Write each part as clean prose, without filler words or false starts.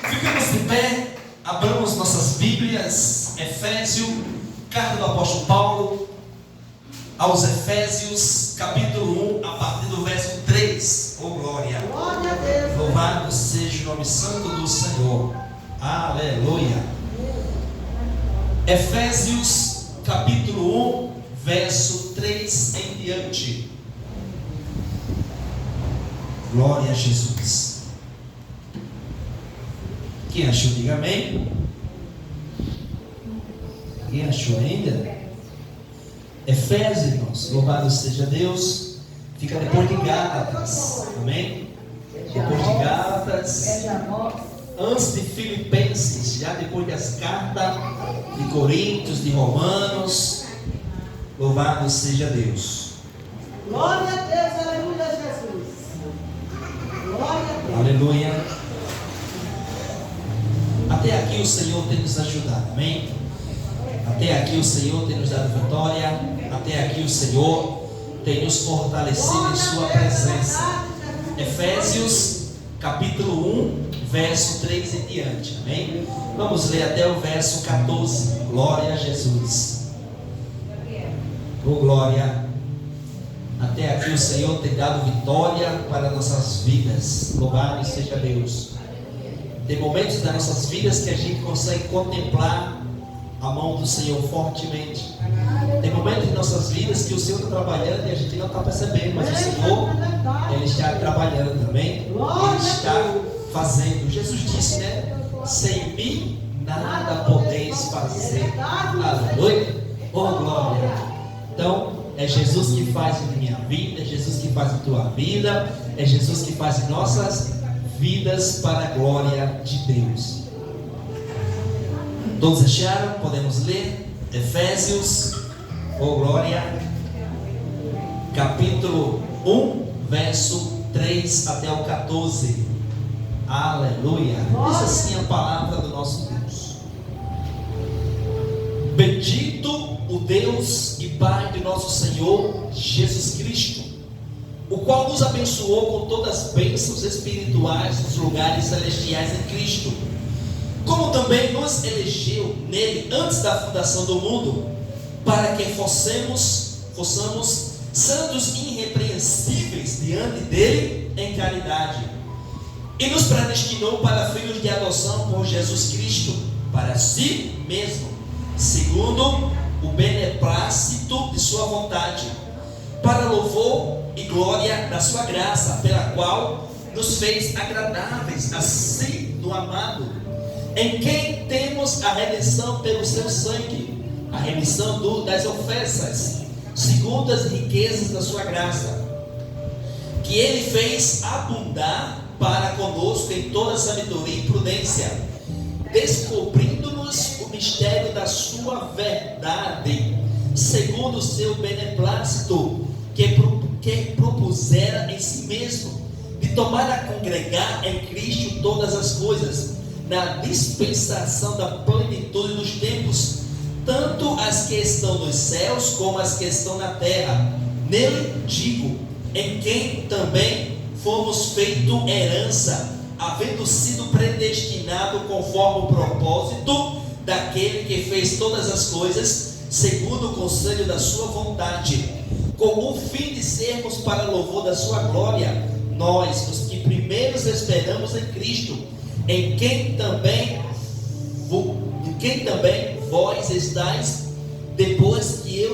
Ficamos de pé, abramos nossas Bíblias, Efésios, carta do apóstolo Paulo aos Efésios, capítulo 1, a partir do verso 3. Oh glória! Glória a Deus! Louvado seja o nome santo do Senhor. Aleluia! Efésios, capítulo 1, verso 3 em diante. Glória a Jesus. Quem achou, diga amém. Quem achou ainda? Efésios, irmãos, louvado seja Deus. Fica depois de Gálatas, amém? Depois de Gálatas, antes de Filipenses, já depois das cartas de Coríntios, de Romanos. Louvado seja Deus. Glória a Deus, aleluia, Jesus. Glória a Deus. Aleluia. Até aqui o Senhor tem nos ajudado, amém? Até aqui o Senhor tem nos dado vitória. Até aqui o Senhor tem nos fortalecido em sua presença. Efésios capítulo 1, verso 3 em diante, amém? Vamos ler até o verso 14. Glória a Jesus. Oh glória. Até aqui o Senhor tem dado vitória para nossas vidas. Louvado seja Deus. Tem momentos das nossas vidas que a gente consegue contemplar a mão do Senhor fortemente. Tem momentos em nossas vidas que o Senhor está trabalhando e a gente não está percebendo, mas o Senhor, Ele está trabalhando também. Ele está fazendo. Jesus disse, né? Sem mim nada podeis fazer. Aleluia. Oh glória. Então, é Jesus que faz em minha vida, é Jesus que faz em tua vida, é Jesus que faz em nossas vidas para a glória de Deus. Todos acharam? Podemos ler? Efésios, oh glória, capítulo 1, verso 3 até o 14. Aleluia. Diz assim a palavra do nosso Deus. Bendito o Deus e Pai de nosso Senhor Jesus Cristo, o qual nos abençoou com todas as bênçãos espirituais nos lugares celestiais em Cristo, como também nos elegeu nele antes da fundação do mundo, para que fossemos santos e irrepreensíveis diante dele em caridade, e nos predestinou para filhos de adoção por Jesus Cristo, para si mesmo, segundo o beneplácito de sua vontade, para louvor e glória da sua graça, pela qual nos fez agradáveis a si no amado, em quem temos a redenção pelo seu sangue, a remissão das ofensas, segundo as riquezas da sua graça, que ele fez abundar para conosco em toda sabedoria e prudência, descobrindo-nos o mistério da sua verdade, segundo o seu beneplácito, que propusera em si mesmo, de tomar a congregar em Cristo todas as coisas, na dispensação da plenitude dos tempos, tanto as que estão nos céus como as que estão na terra. Nele digo, em quem também fomos feito herança, havendo sido predestinado conforme o propósito daquele que fez todas as coisas, segundo o conselho da sua vontade, com o fim de sermos para louvor da sua glória, nós, os que primeiros esperamos em Cristo, em quem também vós estáis, depois que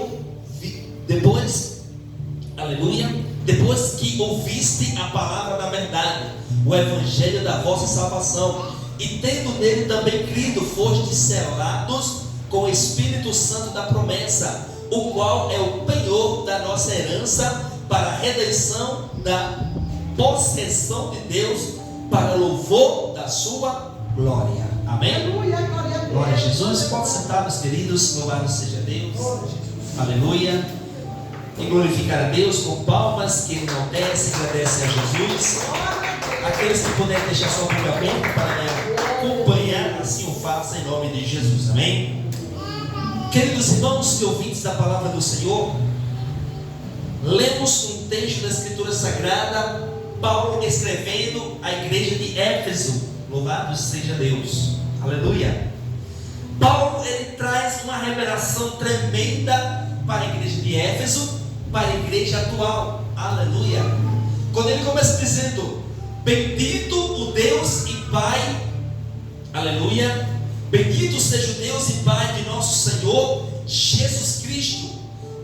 ouviste a palavra da verdade, o evangelho da vossa salvação, e tendo nele também crido, fostes selados com o Espírito Santo da promessa, o qual é o penhor da nossa herança, para a redenção da possessão de Deus, para louvor da sua glória. Amém? Glória a Jesus. Pode sentar, meus queridos. Louvado seja Deus. Aleluia. E glorificar a Deus com palmas que enaltece e agradece a Jesus. Aqueles que puderem deixar sua boca aberta para me acompanhar, assim o faça em nome de Jesus. Amém? Queridos irmãos e ouvintes da palavra do Senhor, lemos um texto da Escritura Sagrada, Paulo escrevendo à igreja de Éfeso. Louvado seja Deus. Aleluia. Paulo, ele traz uma revelação tremenda para a igreja de Éfeso, para a igreja atual. Aleluia. Quando ele começa dizendo: bendito o Deus e Pai, aleluia, bendito seja o Deus e Pai de nosso Senhor Jesus Cristo,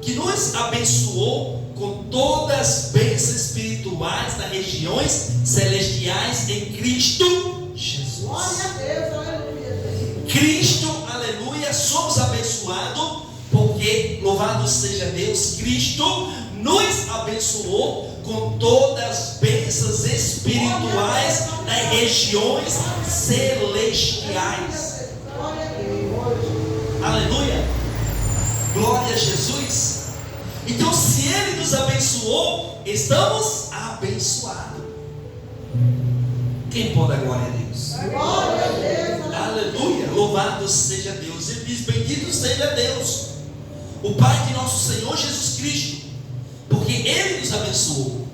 que nos abençoou com todas as bênçãos espirituais nas regiões celestiais em Cristo Jesus. Glória a Deus, aleluia. Cristo, aleluia, somos abençoados, porque, louvado seja Deus, Cristo nos abençoou com todas as bênçãos espirituais nas regiões celestiais. Glória a Deus. Aleluia. Glória a Jesus. Então, se Ele nos abençoou, estamos abençoados. Quem pode dar glória a Deus? Glória a Deus. Aleluia. Louvado seja Deus. Ele diz: bendito seja Deus, o Pai de nosso Senhor Jesus Cristo, porque Ele nos abençoou.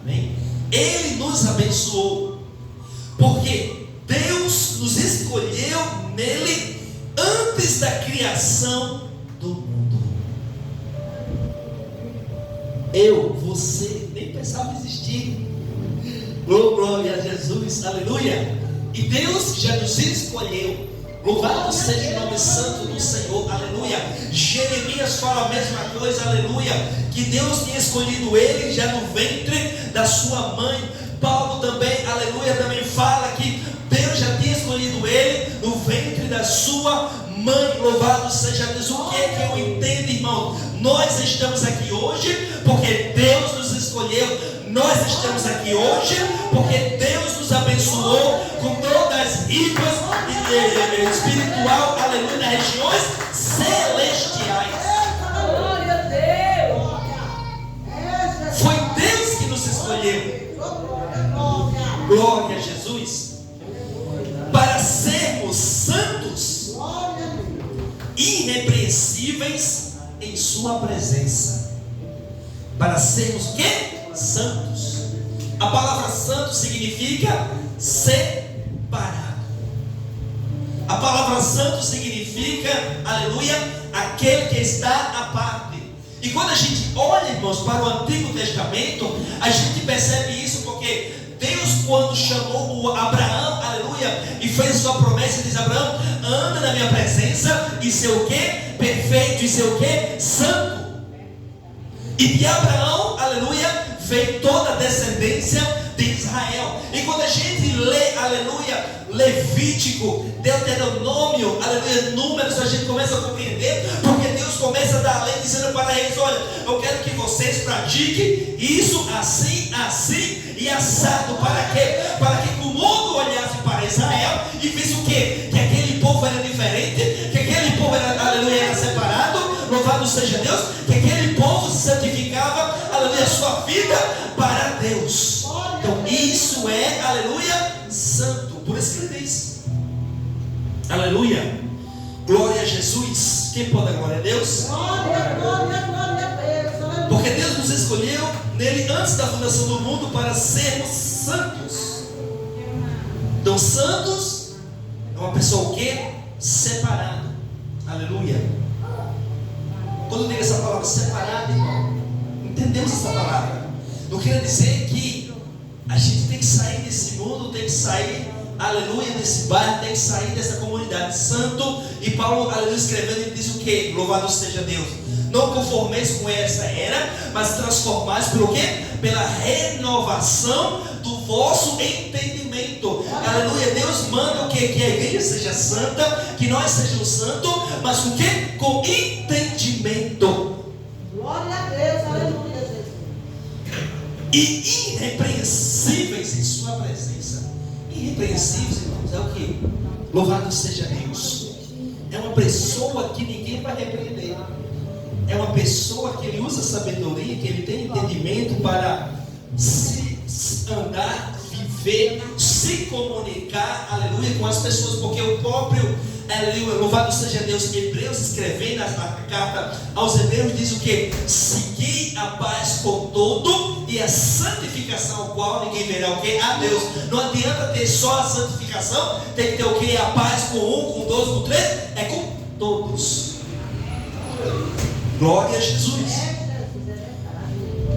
Amém? Ele nos abençoou, porque Deus nos escolheu nele antes da criação do mundo. Eu, você, nem pensava existir. Glória a Jesus, aleluia. E Deus já nos escolheu. Louvado seja o nome santo do Senhor, aleluia. Jeremias fala a mesma coisa, aleluia, que Deus tinha escolhido ele já no ventre da sua mãe. Paulo também, aleluia, também fala que Deus já tinha escolhido ele no ventre da sua mãe. Louvado seja Deus. O que é que eu entendo, irmão? Nós estamos aqui hoje porque Deus nos escolheu. Nós estamos aqui hoje porque Deus nos abençoou com todas as ricas espiritual, aleluia, nas regiões celestiais. Glória a Deus. Foi Deus que nos escolheu. Glória a Jesus. Para sermos santos, irrepreensíveis em sua presença. Para sermos o quê? Santos. A palavra santo significa separado. A palavra santo significa, aleluia, aquele que está à parte. E quando a gente olha, irmãos, para o Antigo Testamento, a gente percebe isso porque Deus, quando chamou o Abraão, aleluia, e fez sua promessa, diz: Abraão, anda na minha presença e ser o quê? Perfeito, e ser o quê? Santo. E de Abraão, aleluia, veio toda a descendência de Israel. E quando a gente lê, aleluia, Levítico, Deuteronômio, aleluia, Números, a gente começa a compreender, porque Deus começa a dar a lei dizendo para eles: olha, eu quero que vocês pratiquem isso assim, assim e assado. Para quê? Para que o mundo olhasse para Israel e visse o quê? Que aquele povo era diferente, que aquele povo era, aleluia, era separado. Louvado seja Deus, que aquele povo se santificava, aleluia, sua vida para Deus. Então isso é, aleluia, santo. Por isso que ele diz, aleluia, glória a Jesus. Quem pode dar glória a Deus? Glória, glória, glória a Deus. Porque Deus nos escolheu nele antes da fundação do mundo para sermos santos. Então santos é uma pessoa o quê? Separado. Aleluia. Quando eu digo essa palavra separado, irmão, entendemos essa palavra. Eu quero dizer que a gente tem que sair desse mundo, tem que sair, aleluia, desse bairro, tem que sair dessa comunidade santo. E Paulo, aleluia, escrevendo, ele diz o que? Louvado seja Deus. Não conformeis com essa era, mas transformais pelo quê? Pela renovação do vosso entendimento. Aleluia. Deus manda o quê? Que a igreja seja santa, que nós sejamos santos, mas com o quê? Com entendimento. Glória a Deus, aleluia, Jesus. E irrepreensíveis em sua presença. Irrepreensíveis, irmãos, é o que? Louvado seja Deus. É uma pessoa que ninguém vai repreender. É uma pessoa que ele usa sabedoria, que ele tem entendimento para se andar, viver viver, se comunicar, aleluia, com as pessoas, porque o próprio, aleluia, louvado seja Deus, Hebreus, escrevendo a carta aos Hebreus, diz o que? Segui a paz com todo e a santificação, ao qual ninguém verá o que? A Deus. Não adianta ter só a santificação, tem que ter o que? A paz com um, com dois, com três, é com todos. Glória a Jesus.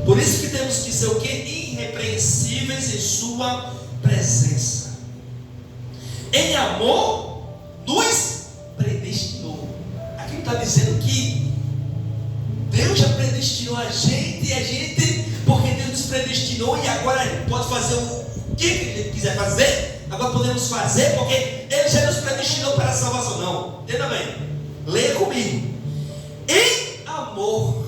Por isso que temos que ser o que? Irrepreensíveis em sua presença. Em amor nos predestinou. Aqui está dizendo que Deus já predestinou a gente, porque Deus nos predestinou e agora Ele pode fazer o que Ele quiser fazer. Agora podemos fazer porque Ele já nos predestinou para a salvação. Não, entenda bem, leia comigo. Em amor,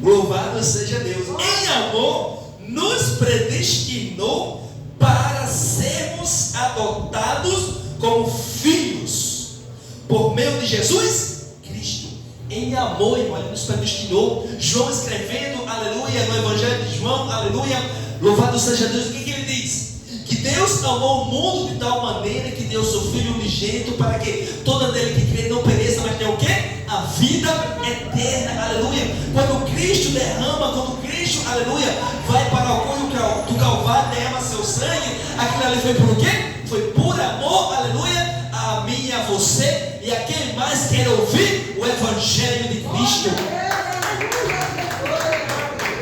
louvado seja Deus, em amor nos predestinou para sermos adotados como filhos por meio de Jesus Cristo. Em amor, irmão, Ele nos predestinou. João escrevendo, aleluia, no Evangelho de João, aleluia, louvado seja Deus. O que Ele diz? Que Deus amou o mundo de tal maneira que deu seu Filho unigênito para que todo aquele que crê não pereça, mas tenha o quê? A vida eterna, aleluia. Quando Cristo derrama, quando Cristo, aleluia, vai para o cunho do Calvário, derrama seu sangue, aquilo ali foi por quê? Foi por amor, aleluia, a mim e a você e a quem mais quer ouvir o Evangelho de Cristo.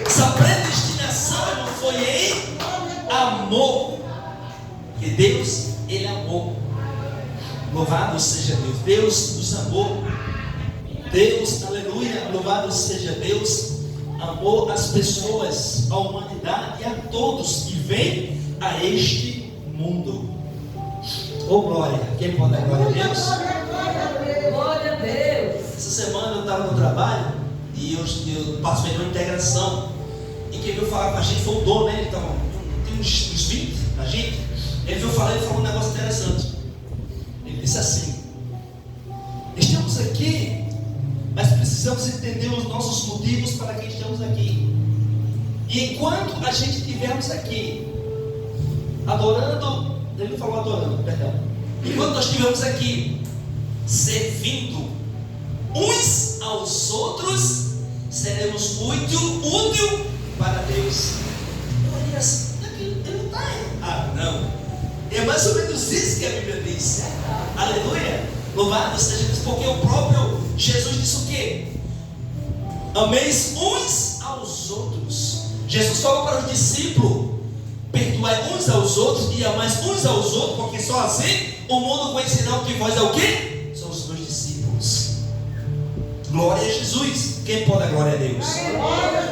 Essa predestinação não foi em amor, porque Deus, Ele amou. Louvado seja Deus. Deus nos amou. Deus, aleluia, louvado seja Deus, amou as pessoas, a humanidade e a todos que vêm a este mundo. Oh glória, quem pode dar glória a Deus? Glória a Deus. Essa semana eu estava no trabalho e eu participei de uma integração e quem veio falar com a gente foi o dono, né? Então, tem uns 20 a gente. Ele veio falar, ele falou um negócio interessante. Ele disse assim: estamos aqui, mas precisamos entender os nossos motivos para que estamos aqui. E enquanto a gente estivermos aqui adorando, ele não falou adorando, perdão. Enquanto nós estivermos aqui servindo uns aos outros, seremos útil para Deus. Eu olhei assim, ele não está errado, não. É mais ou menos isso que a Bíblia diz. Aleluia. Louvado seja Deus, porque o próprio Jesus disse o quê? Ameis uns aos outros. Jesus falou para os discípulos: perdoai uns aos outros e amais uns aos outros, porque só assim o mundo conhecerá que vós é o quê? São os meus discípulos. Glória a Jesus. Quem pode dar glória a Deus?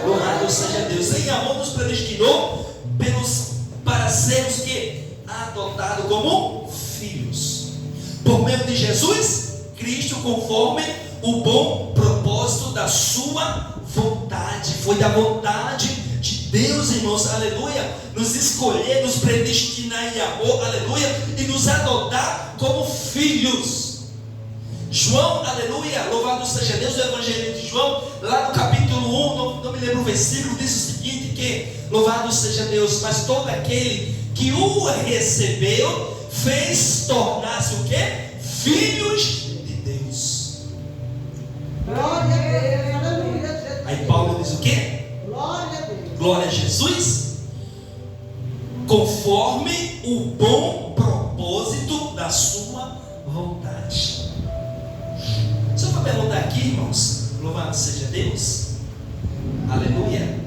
Louvado seja Deus. Em amor nos predestinou para sermos o quê? Adotados como filhos por meio de Jesus Cristo, conforme o bom propósito da sua vontade. Foi da vontade de Deus, irmãos, aleluia, nos escolher, nos predestinar em amor, aleluia, e nos adotar como filhos. João, aleluia, louvado seja Deus, o Evangelho de João, lá no capítulo 1, não me lembro o versículo, diz o seguinte, que louvado seja Deus, mas todo aquele que o recebeu, fez tornar-se o quê? Filhos de Deus. Glória a Deus, aleluia. Aí Paulo diz o quê? Glória a Deus. Glória a Jesus. Conforme o bom propósito da sua vontade. Só para perguntar aqui, irmãos, louvado seja Deus. Aleluia.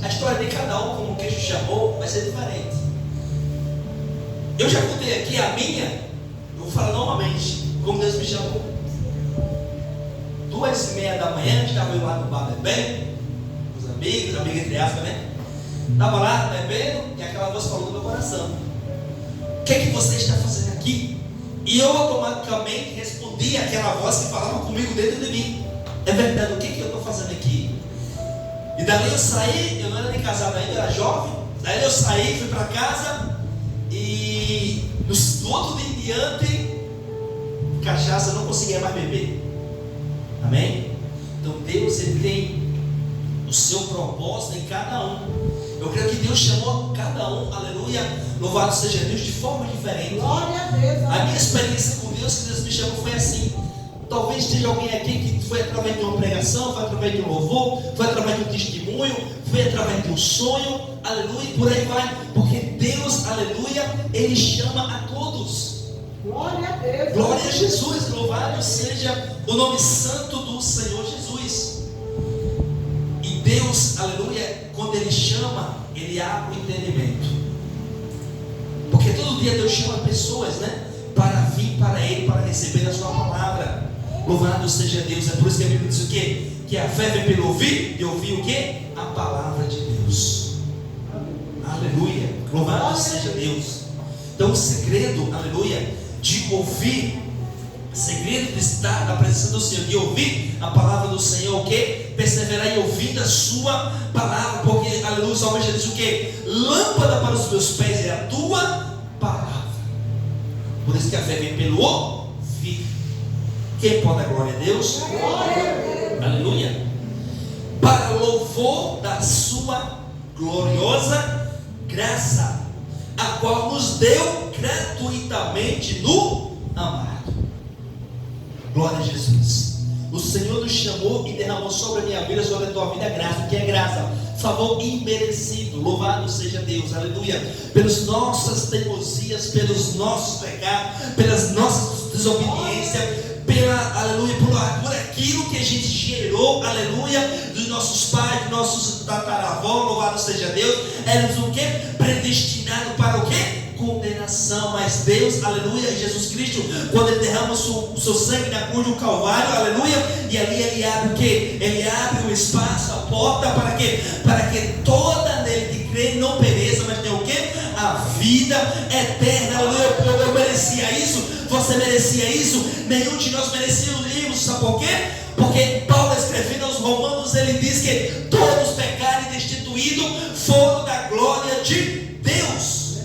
A história de cada um, como o Cristo chamou, vai ser diferente. Eu já contei aqui a minha, eu vou falar novamente, como Deus me chamou. 2:30 da manhã, estava eu lá no bar bebendo, com os amigos entre aspas, né? Estava lá bebendo e aquela voz falou no meu coração: o que é que você está fazendo aqui? E eu automaticamente respondi àquela voz que falava comigo dentro de mim: é verdade, o que é que eu estou fazendo aqui? E dali eu saí, eu não era nem casado ainda, eu era jovem. Daí eu saí, fui para casa. E do outro dia em diante, cachaça eu não conseguia mais beber. Amém? Então Deus, Ele tem o seu propósito em cada um. Eu creio que Deus chamou cada um, aleluia, louvado seja Deus, de forma diferente. Glória a Deus. A minha experiência com Deus, que Deus me chamou, foi assim. Talvez esteja alguém aqui que foi através de uma pregação, foi através de um louvor, foi através de um testemunho, foi através de um sonho, aleluia, e por aí vai. Porque Deus, aleluia, Ele chama a todos. Glória a Deus. Glória a Jesus, louvado seja o nome santo do Senhor Jesus. E Deus, aleluia, quando Ele chama, Ele abre o entendimento. Porque todo dia Deus chama pessoas, né? Para vir para Ele, para receber a sua palavra. Louvado seja Deus. É por isso que a Bíblia diz o quê? Que a fé vem pelo ouvir, e ouvir o quê? A palavra de Deus. Aleluia. Louvado seja Deus. Então o segredo, aleluia, de ouvir, segredo de estar na presença do Senhor, de ouvir a palavra do Senhor, o quê? Perseverar em ouvir a sua palavra, porque, aleluia, o salmista diz o quê? Lâmpada para os meus pés é a tua palavra. Por isso que a fé vem pelo ouvir. Quem pode dar glória a Deus? Aleluia. Para louvor da sua gloriosa graça, a qual nos deu gratuitamente no amado. Glória a Jesus. O Senhor nos chamou e derramou sobre a minha vida, sobre a tua vida, graça. O que é graça? Favor imerecido. Louvado seja Deus, aleluia. Pelas nossas teimosias, pelos nossos pecados, pelas nossas desobediências, aleluia, por aquilo que a gente gerou, aleluia, dos nossos pais, dos nossos tataravós, louvado seja Deus. Éramos o que? Predestinados para o que? Condenação. Mas Deus, aleluia, Jesus Cristo, quando Ele derrama o seu sangue na cruz do Calvário, aleluia, e ali Ele abre o que? Ele abre o espaço, a porta para que? Para que toda nele que crê não pereça, mas tenha o que? A vida eterna. Aleluia. Eu merecia isso, você merecia isso, nenhum de nós merecíamos isso. Sabe por quê? Porque Paulo, escrevendo aos Romanos, ele diz que todos pecaram e destituídos foram da glória de Deus.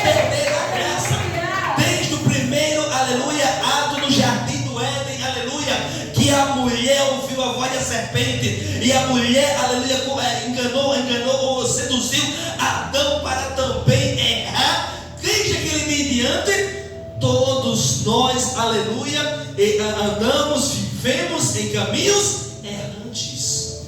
Perderam a graça desde o primeiro, aleluia, ato no jardim do Éden, aleluia, que a mulher ouviu a voz da serpente, e a mulher, aleluia, enganou ou seduziu Adão para também errar. Desde aquele dia em diante, todos nós, aleluia, andamos, vivemos em caminhos errantes.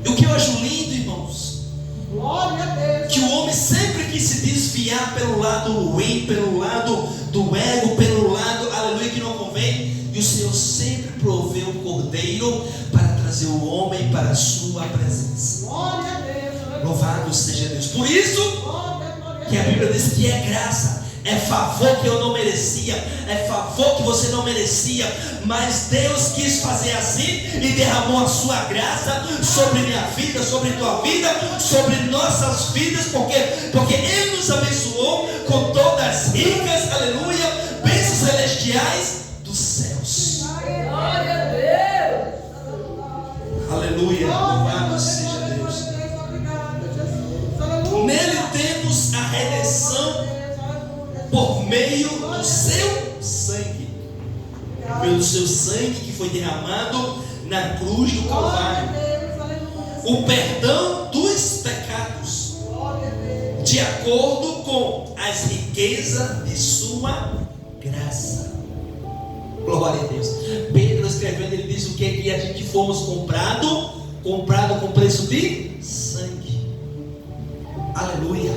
E o que eu acho lindo, irmãos, Glória a Deus. que o homem sempre quis se desviar pelo lado ruim, pelo lado do ego, pelo lado, aleluia, que não convém. E o Senhor sempre proveu o cordeiro para trazer o homem para a sua presença. Glória a Deus. Louvado seja Deus. Por isso que a Bíblia diz que é graça, é favor que eu não merecia, é favor que você não merecia, mas Deus quis fazer assim e derramou a sua graça sobre minha vida, sobre tua vida, sobre nossas vidas, porque Ele nos abençoou com todas as ricas, aleluia, bênçãos celestiais dos céus. Glória a Deus. Aleluia, louvado seja Deus. Nele temos a redenção por meio do seu sangue, pelo seu sangue que foi derramado na cruz do Calvário, o perdão dos pecados, de acordo com as riquezas de sua graça. Glória a Deus. Pedro escrevendo, ele diz o que? Que a gente fomos comprado com preço de sangue. Aleluia.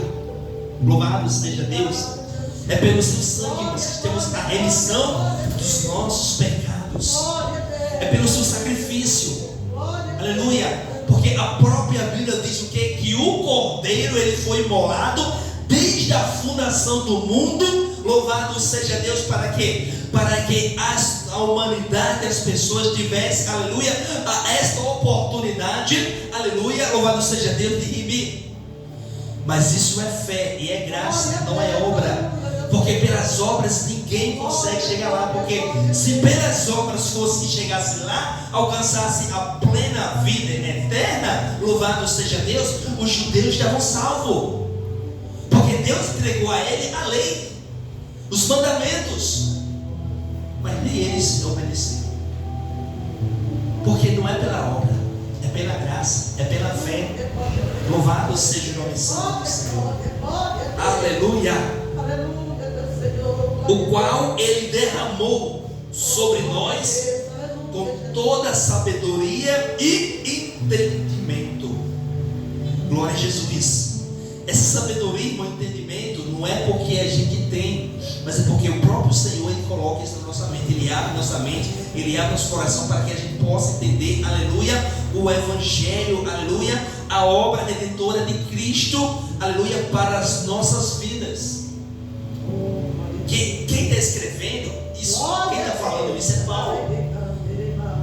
Louvado seja Deus. É pelo seu sangue que temos a remissão dos nossos pecados. É pelo seu sacrifício. Aleluia. Porque a própria Bíblia diz o quê? Que o cordeiro, ele foi imolado desde a fundação do mundo. Louvado seja Deus. Para quê? Para que a humanidade, as pessoas tivessem, aleluia, esta oportunidade, aleluia, louvado seja Deus, de remir. Mas isso é fé e é graça, não é obra. Porque pelas obras ninguém consegue chegar lá. Porque se pelas obras fosse que chegasse lá, alcançasse a plena vida eterna, louvado seja Deus, os judeus estavam salvos. Porque Deus entregou a ele a lei, os mandamentos, mas nem eles obedeceram. Porque não é pela obra, é pela graça, é pela fé. Louvado seja o nome santo do Senhor. Aleluia. O qual Ele derramou sobre nós com toda sabedoria e entendimento. Glória a Jesus. Essa sabedoria e entendimento não é porque a gente tem, mas é porque o próprio Senhor Ele coloca isso na nossa mente. Ele abre nossa mente, Ele abre nosso coração para que a gente possa entender, aleluia, o Evangelho, aleluia, a obra redentora de Cristo, aleluia, para as nossas vidas. Quem está escrevendo isso, quem está falando isso é Paulo.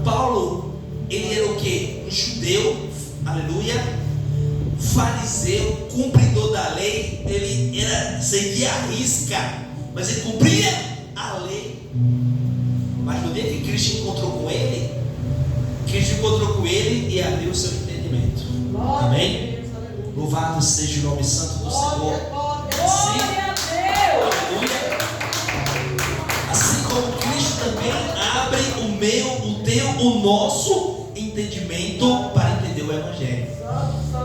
Paulo, ele era o que? Um judeu, aleluia, fariseu, cumpridor da lei. Ele era, seguia a risca, mas ele cumpria a lei. Mas no dia que Cristo encontrou com ele, Cristo encontrou com ele e abriu o seu entendimento. Amém? Louvado seja o nome santo do Senhor. Assim como Cristo também abre o meu, o teu, o nosso entendimento para entender o Evangelho.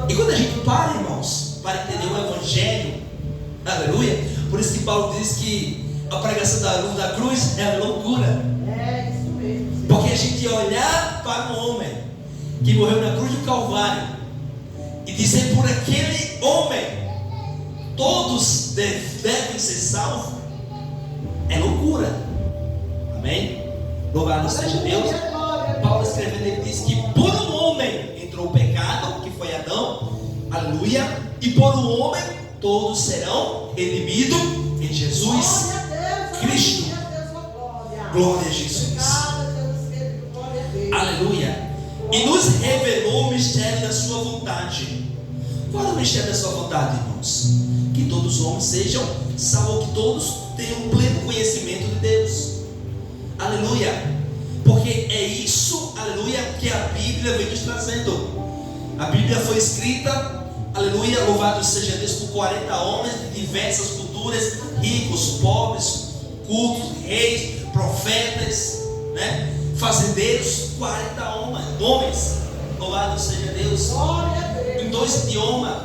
E quando a gente para, irmãos, para entender o Evangelho, aleluia, por isso que Paulo diz que a pregação da luz da cruz é loucura. É isso mesmo. Porque a gente olhar para um homem que morreu na cruz do Calvário e dizer por aquele homem todos devem ser salvos, é loucura. Amém? Louvado seja Deus. Paulo escrevendo, ele diz que por um homem entrou o pecado, que foi Adão, aleluia, e por um homem todos serão redimidos em Jesus Cristo. Glória a Jesus. Aleluia. E nos revelou o mistério da sua vontade. Qual é o mistério da sua vontade, irmãos? Que todos os homens sejam salvos, que todos tenham pleno conhecimento de Deus. Aleluia. Porque é isso, aleluia, que a Bíblia vem nos trazendo. A Bíblia foi escrita, aleluia, louvado seja Deus, por 40 homens de diversas culturas, ricos, pobres, cultos, reis, profetas, né? Fazendeiros, 40 homens, louvado seja Deus, em 2 idiomas,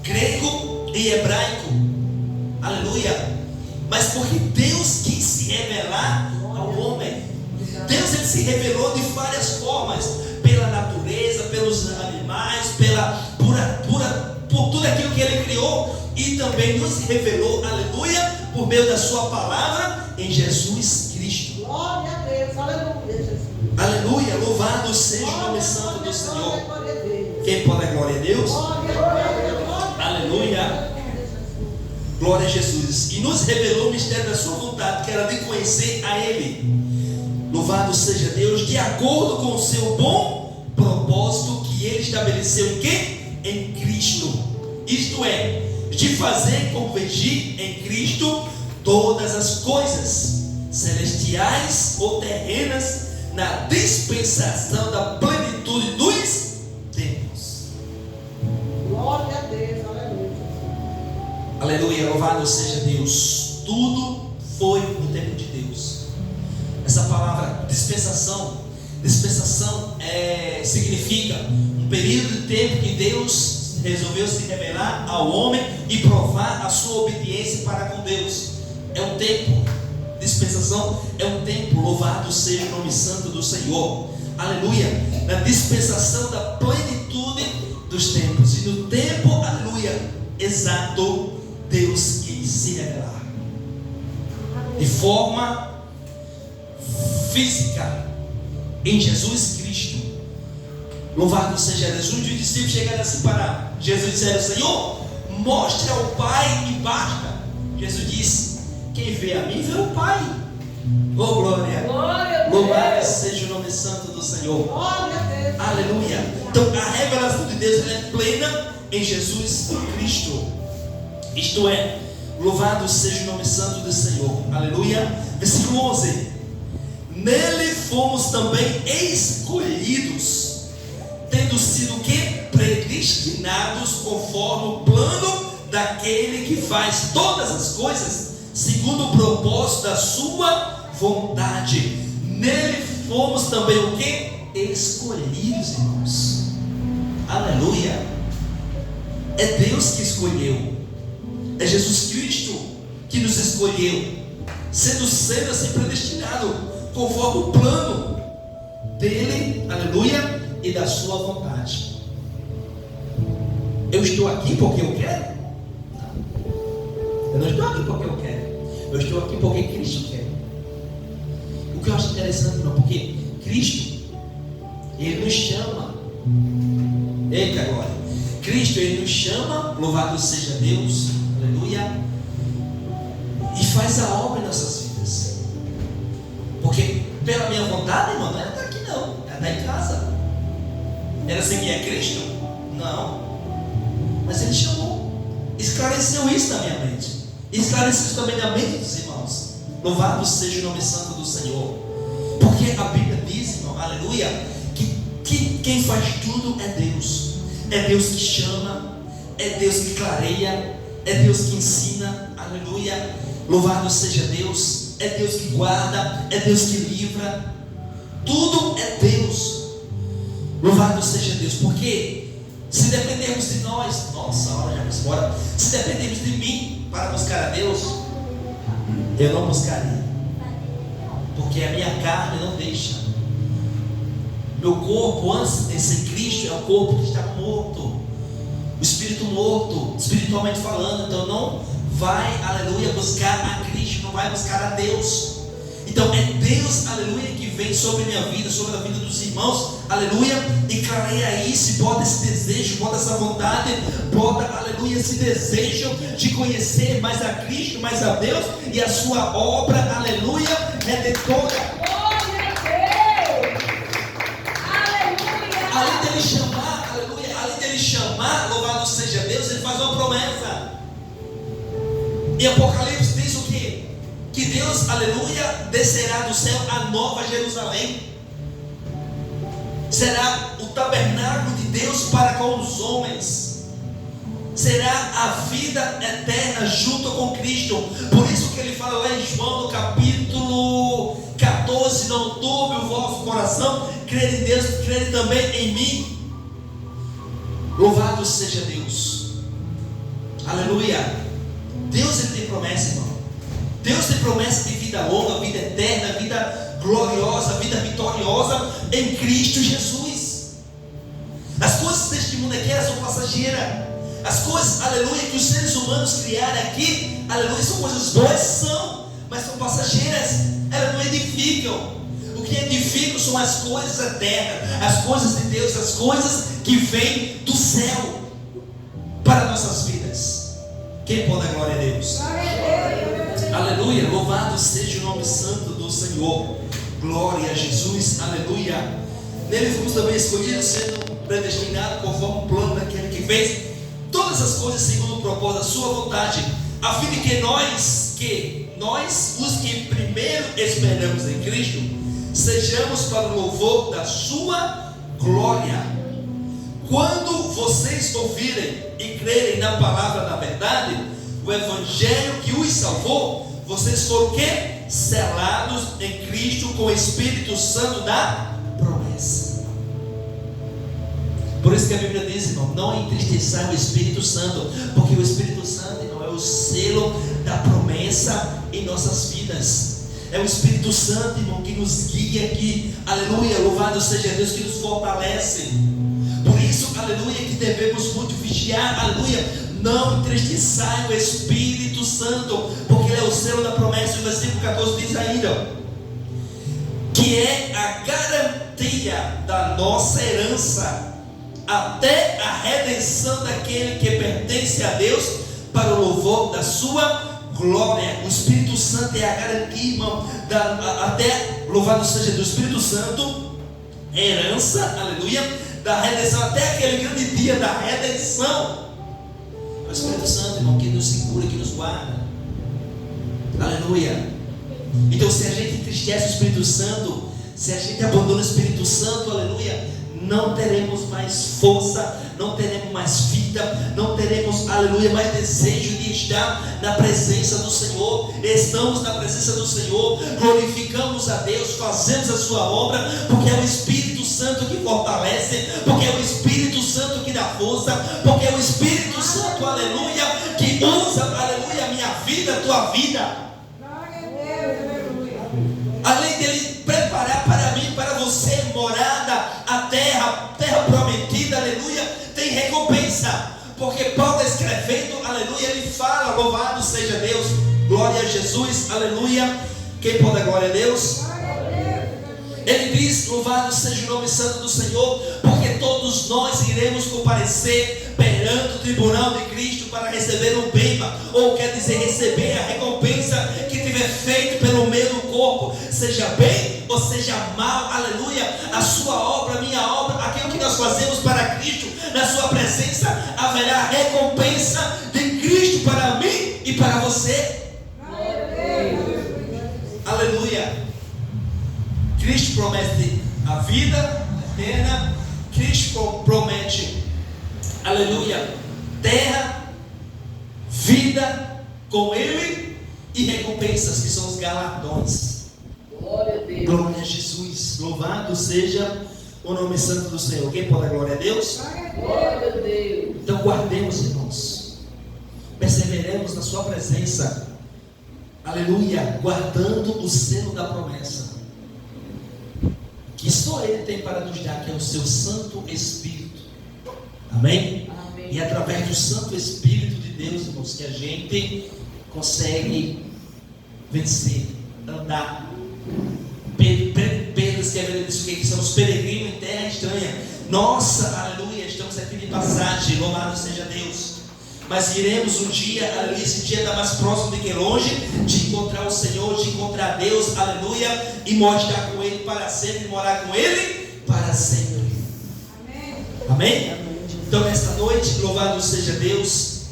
grego e hebraico, aleluia. Mas porque Deus quis se revelar ao homem, Deus ele se revelou de várias formas, pela natureza, pelos animais, por tudo aquilo que ele criou, e também nos revelou, aleluia, por meio da sua palavra em Jesus Cristo. Glória a Deus, aleluia, Jesus. Aleluia, louvado seja o nome santo do Senhor. Quem pode dar glória a Deus? Aleluia. Glória a Jesus. E nos revelou o mistério da sua vontade, que era de conhecer a Ele. Louvado seja Deus, de acordo com o seu bom propósito que Ele estabeleceu em quê? Em Cristo. Isto é, de fazer convergir em Cristo todas as coisas, celestiais ou terrenas, na dispensação da plenitude dos tempos. Glória a Deus, aleluia. Aleluia, louvado seja Deus. Tudo foi no tempo de Deus. Essa palavra dispensação significa um período de tempo que Deus resolveu se revelar ao homem e provar a sua obediência para com Deus. É um tempo, dispensação é um tempo, louvado seja o nome santo do Senhor. Aleluia, na dispensação da plenitude dos tempos. E no tempo, aleluia, exato, Deus quis se revelar de forma física em Jesus Cristo. Louvado seja Deus. Um dia os discípulos chegaram assim para Jesus e disseram: Senhor, mostre ao Pai e basta. Jesus disse: quem vê a mim vê o Pai. Oh glória, louvado seja o nome santo do Senhor. Aleluia. Então a revelação de Deus é plena em Jesus Cristo. Isto é, louvado seja o nome santo do Senhor. Aleluia. Versículo 11: nele fomos também escolhidos, tendo sido que predestinados conforme o plano daquele que faz todas as coisas segundo o propósito da sua vontade. Nele fomos também o que? escolhidos, irmãos. Aleluia. É Deus que escolheu. É Jesus Cristo que nos escolheu, sendo assim predestinado, conforme o plano dele, aleluia, e da sua vontade. Eu estou aqui porque eu quero? Não. Eu não estou aqui porque eu quero. Eu estou aqui porque Cristo quer. O que eu acho interessante, irmão, porque Cristo, Ele nos chama. Eita glória. Cristo, Ele nos chama, louvado seja Deus, aleluia, e faz a obra em nossas vidas. Porque pela minha vontade, irmão, não era estar aqui não, era estar em casa. Era seguir a Cristo? Não. Mas Ele chamou, esclareceu isso na minha mente, esclareceu isso também na mente dos irmãos. Louvado seja o nome santo do Senhor. Porque a Bíblia diz, irmão, aleluia, que quem faz tudo é Deus. É Deus que chama, é Deus que clareia, é Deus que ensina, aleluia. Louvado seja Deus. É Deus que guarda, é Deus que livra. Tudo é Deus. Louvado seja Deus. Porque se dependermos de nós, nossa, a hora já vai embora. Se dependermos de mim para buscar a Deus, eu não buscaria. Porque a minha carne não deixa. Meu corpo, antes de ser Cristo, é um corpo que está morto. O espírito morto, espiritualmente falando. Então não vai, aleluia, buscar a Cristo, não vai buscar a Deus. Então é Deus, aleluia, que vem sobre a minha vida, sobre a vida dos irmãos, aleluia, e clareia isso, e bota esse desejo, bota essa vontade, bota, aleluia, esse desejo de conhecer mais a Cristo, mais a Deus e a sua obra, aleluia, redentora. Além dele chamar, aleluia, além dele chamar, louvado seja Deus, ele faz uma promessa. Em Apocalipse diz o quê? Que Deus, aleluia, descerá do céu a nova Jerusalém. Será o tabernáculo de Deus para com os homens. Será a vida eterna junto com Cristo. Por isso que ele fala lá em João no capítulo 14: não turbe o vosso coração, crede em Deus, crede também em mim. Louvado seja Deus. Aleluia. Deus, ele tem promessa, irmão. Deus tem promessa de vida longa, vida eterna, vida gloriosa, vida vitoriosa em Cristo Jesus. As coisas deste mundo aqui são passageiras. As coisas, aleluia, que os seres humanos criaram aqui, aleluia, são coisas boas, são, mas são passageiras. Elas não edificam. O que edificam são as coisas eternas, as coisas de Deus, as coisas que vêm do céu para nossas vidas. Quem pode dar glória a Deus? Aleluia, louvado seja o nome santo do Senhor. Glória a Jesus, aleluia. Nele fomos também escolhidos, sendo predestinados conforme o plano daquele que fez todas as coisas segundo o propósito da sua vontade, a fim de que nós, os que primeiro esperamos em Cristo, sejamos para o louvor da sua glória. Quando vocês ouvirem e crerem na palavra da verdade, o evangelho que os salvou, vocês foram o quê? Selados em Cristo com o Espírito Santo da promessa. Por isso que a Bíblia diz, irmão, não entristeçai o Espírito Santo, porque o Espírito Santo, irmão, é o selo da promessa em nossas vidas. É o Espírito Santo, irmão, que nos guia aqui, aleluia, louvado seja Deus, que nos fortalece. Por isso, aleluia, que devemos muito vigiar, aleluia, não entristeçai o Espírito Santo, porque ele é o selo da promessa. O versículo 14 diz ainda, que é a garantia da nossa herança, até a redenção daquele que pertence a Deus, para o louvor da sua glória. O Espírito Santo é a garantia, irmão, até, louvado seja Deus, o Espírito Santo, herança, aleluia, da redenção, até aquele grande dia da redenção. É o Espírito Santo, irmão, que nos segura, que nos guarda, aleluia. Então, se a gente entristece o Espírito Santo, se a gente abandona o Espírito Santo, aleluia, não teremos mais força, não teremos mais vida, não teremos, aleluia, mais desejo de estar na presença do Senhor. Estamos na presença do Senhor, glorificamos a Deus, fazemos a sua obra, porque é o Espírito Santo que fortalece, porque é o Espírito Santo que dá força, porque é o Espírito Santo, aleluia, que usa, aleluia, a minha vida, a tua vida. Além dele preparar para mim, para você, morada, a terra prometida, aleluia, tem recompensa. Porque Paulo escrevendo, aleluia, ele fala, louvado seja Deus, glória a Jesus, aleluia. Quem pode dar glória a Deus? Ele diz, louvado seja o nome santo do Senhor, porque todos nós iremos comparecer perante o tribunal de Cristo para receber o bema, ou quer dizer, receber a recompensa que tiver feito pelo meio do corpo, seja bem ou seja mal, aleluia, a sua obra, a minha obra, aquilo que nós fazemos para Cristo, na sua presença, haverá recompensa de Cristo para mim e para você. Aleluia. Cristo promete a vida eterna, Cristo promete, aleluia, terra, vida com Ele e recompensas, que são os galardões. Glória a Deus. Glória a Jesus, louvado seja o nome santo do Senhor. Quem pode dar glória a Deus? Glória a Deus. Então guardemos, irmãos, perseveremos na sua presença, aleluia, guardando o selo da promessa que só Ele tem para nos dar, que é o seu Santo Espírito. Amém? Amém. E através do Santo Espírito de Deus, irmãos, que a gente consegue vencer, andar. Pedro escrevendo isso, que são os peregrinos em terra estranha. Nossa, aleluia, estamos aqui de passagem, louvado seja Deus. Mas iremos um dia, aleluia, esse dia está mais próximo do que longe, de encontrar o Senhor, de encontrar Deus, aleluia, e mostrar com Ele para sempre, morar com Ele para sempre. Amém? Então nesta noite, louvado seja Deus,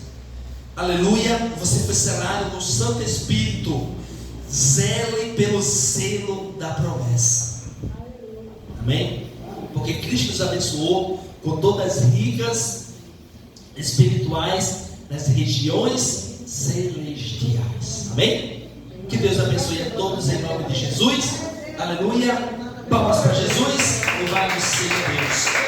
aleluia, você foi selado com o Santo Espírito. Zele pelo selo da promessa. Amém? Porque Cristo nos abençoou com todas as ricas espirituais nas regiões celestiais. Amém? Que Deus abençoe a todos em nome de Jesus. Aleluia. Palmas para Jesus. Louvado seja Deus.